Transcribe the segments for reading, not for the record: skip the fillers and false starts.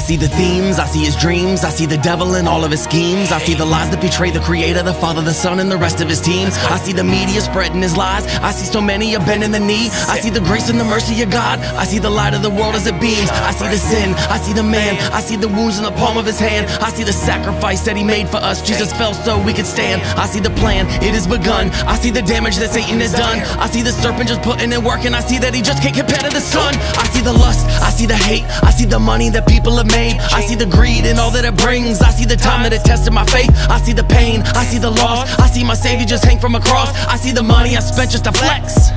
see the themes, I see his dreams, I see the devil and all of his schemes. I see the lies that betray the creator, the Father, the Son, and the rest of his team. I see the media spreading his lies. I see so many are bending the knee. I see the grace and the mercy of God. I see the light of the world as it beams. I see the sin, I see the man, I see the wounds in the palm of his hand. I see the sacrifice that he made for us. Jesus fell so we could stand. I see the plan, it has begun. I see the damage that Satan has done. I see the serpent just putting in work, and I see that he just can't compare to the sun. I see the lust, I see the hate, I see the money that people have made. I see the greed and all that it brings. I see the time that it tested my faith. I see the pain, I see the loss. I see my Savior just hang from a cross. I see the money I spent just to flex.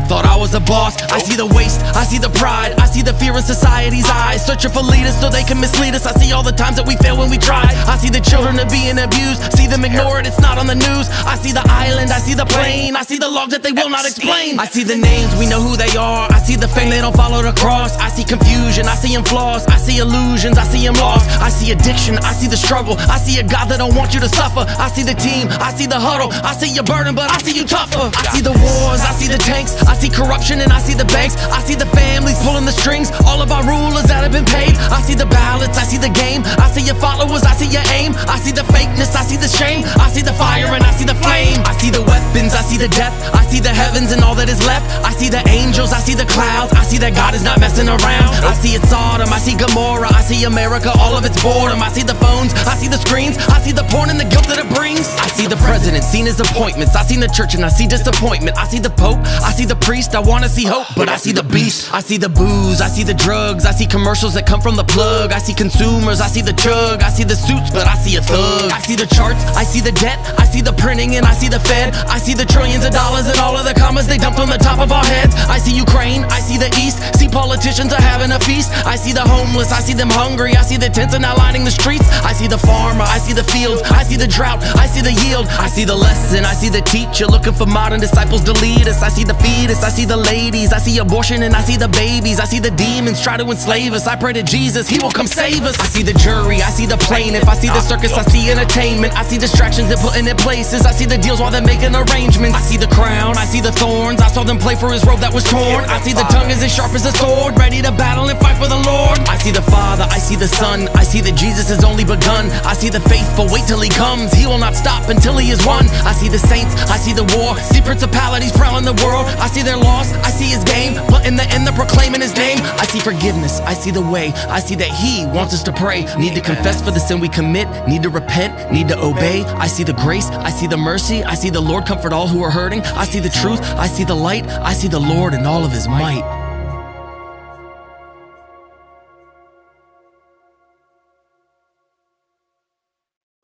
Thought I was a boss. I see the waste, I see the pride, I see the fear in society's eyes, searching for leaders so they can mislead us. I see all the times that we fail when we try. I see the children are being abused, see them ignore it, it's not on the news. I see the island, I see the plane, I see the logs that they will not explain. I see the names, we know who they are. I see the fame, they don't follow the cross. I see confusion, I see him flaws. I see illusions, I see him lost. I see addiction, I see the struggle. I see a God that don't want you to suffer. I see the team, I see the huddle. I see your burden, but I see you tougher. I see the wars, I see the tanks, I see corruption and I see the banks. I see the families pulling the strings, all of our rulers that have been paid. I see the ballots, I see the game, I see your followers, I see your aim. I see the fakeness, I see the shame, I see the fire and I see the flame. I see the weapons, I see the death, I see the heavens and all that is left. I see the angels, I see the clouds, I see that God is not messing around. I see it Sodom, I see Gomorrah, I see America, all of its boredom. I see the phones, I see the screens, I see the porn and the guilt that it brings. I see the president, seen his appointments, I see the church and I see disappointment. I see the pope, I see the priest, I wanna see hope, but I see the beast. I see the booze, I see the drugs, I see commercials that come from the plug. I see consumers, I see the chug, I see the suits, but I see a thug. I see the charts, I see the debt, I see the printing and I see the Fed. I see the trillions of dollars and all of the commas they dumped on the top of our heads. I see Ukraine, I see the East, see politicians are having a feast. I see the homeless, I see them hungry, I see the tents are now lining the streets. I see the farmer, I see the fields, I see the drought, I see the yield. I see the lesson, I see the teacher looking for modern disciples to lead us. I see the fetus, I see the ladies, I see abortion and I see the babies. I see the demons try to enslave us. I pray to Jesus, he will come save us. I see the jury, I see the plaintiff, I see the circus, I see entertainment. I see distractions they're putting in places. I see the deals while they're making arrangements. I see the crown, I see the thorns, I saw them play for his robe that was torn. I see the tongue is as sharp as a sword, ready to battle and fight for the Lord. I see the Father, I see the Son, I see that Jesus has only begun. I see the faithful, wait till he comes, he will not stop until he is won. I see the saints, I see the war, see principalities prowling the world. I see their loss, I see his game, but in the end they're proclaiming his name. I see forgiveness, I see the way, I see that he wants us to pray. Need to confess for the sin we commit, need to repent, need to obey. I see the grace, I see the mercy, I see the Lord comfort all who are hurting. I see the truth, I see the light, I see the Lord in all of his might.